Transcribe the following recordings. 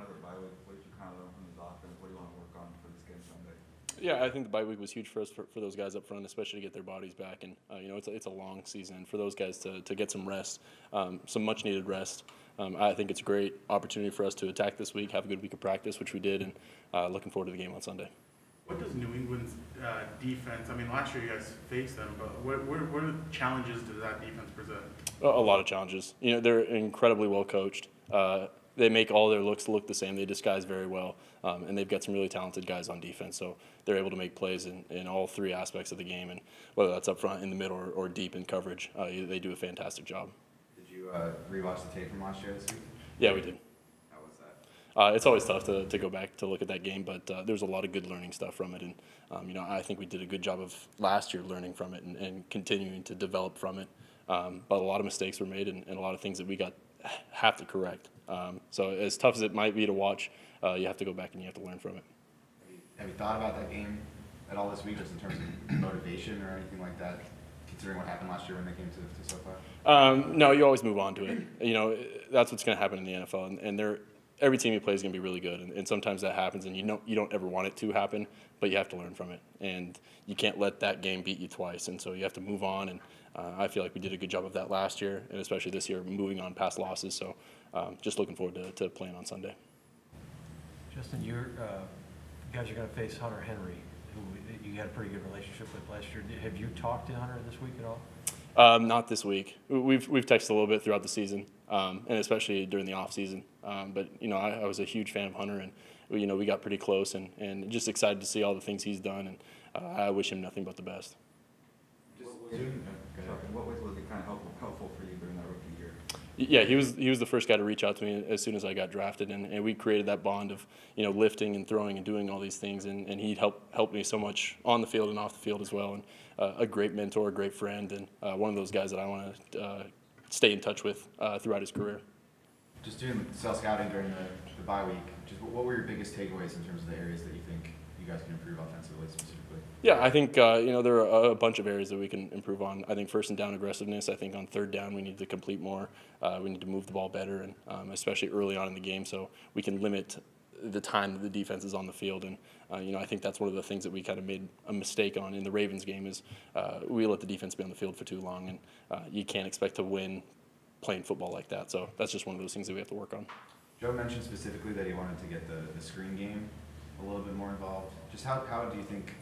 of the bye week, what did you kind of learn from this offense? What do you want to work on for this game Sunday? Yeah, I think the bye week was huge for us for those guys up front, especially to get their bodies back. And it's a long season, and for those guys to get some rest, some much needed rest. I think it's a great opportunity for us to attack this week, have a good week of practice, which we did, and looking forward to the game on Sunday. What does New England's defense, I mean, last year you guys faced them, but what challenges does that defense present? A lot of challenges. They're incredibly well coached. They make all their looks look the same. They disguise very well, and they've got some really talented guys on defense. So they're able to make plays in all three aspects of the game, and whether that's up front, in the middle, or deep in coverage, they do a fantastic job. Did you rewatch the tape from last year this week? Yeah, we did. How was that? It's always tough to go back to look at that game, but there's a lot of good learning stuff from it, and I think we did a good job of last year learning from it and continuing to develop from it. But a lot of mistakes were made, and a lot of things that we have to correct. So as tough as it might be to watch, you have to go back and you have to learn from it. Have you thought about that game at all this week, just in terms of motivation or anything like that, considering what happened last year when they came to SoFi? No, you always move on to it. That's what's going to happen in the NFL, and every team you play is going to be really good, and sometimes that happens, and you don't ever want it to happen, but you have to learn from it, and you can't let that game beat you twice, and so you have to move on. And I feel like we did a good job of that last year, and especially this year, moving on past losses. So just looking forward to playing on Sunday. Justin, you guys are going to face Hunter Henry, who you had a pretty good relationship with last year. Have you talked to Hunter this week at all? Not this week. We've texted a little bit throughout the season, and especially during the off season. But I was a huge fan of Hunter, and we got pretty close, and just excited to see all the things he's done, and I wish him nothing but the best. In what ways was he kind of helpful for you during that rookie year? Yeah, he was the first guy to reach out to me as soon as I got drafted, and we created that bond of lifting and throwing and doing all these things, and he helped me so much on the field and off the field as well, and a great mentor, a great friend, and one of those guys that I want to stay in touch with throughout his career. Just doing cell scouting during the bye week, just what were your biggest takeaways in terms of the areas that you think you guys can improve offensively specifically? Yeah, I think there are a bunch of areas that we can improve on. I think first and down aggressiveness. I think on third down we need to complete more. We need to move the ball better, and especially early on in the game, so we can limit the time that the defense is on the field. And I think that's one of the things that we kind of made a mistake on in the Ravens game is we let the defense be on the field for too long, and you can't expect to win playing football like that. So that's just one of those things that we have to work on. Joe mentioned specifically that he wanted to get the screen game a little bit more involved. Just how do you think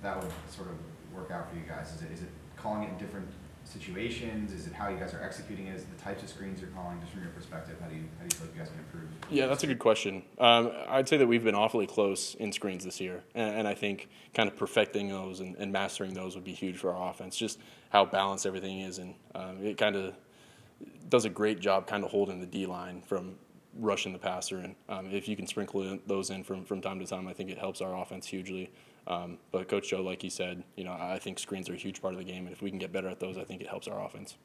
that would sort of work out for you guys? Is it calling it in different situations? Is it how you guys are executing it? Is it the types of screens you're calling? Just from your perspective, how do you feel like you guys can improve? Yeah, that's a good question. I'd say that we've been awfully close in screens this year, and I think kind of perfecting those and mastering those would be huge for our offense. Just how balanced everything is, and it kind of does a great job kind of holding the D-line from rushing the passer, and if you can sprinkle those in from time to time, I think it helps our offense hugely. But Coach Joe, like he said, I think screens are a huge part of the game, and if we can get better at those, I think it helps our offense.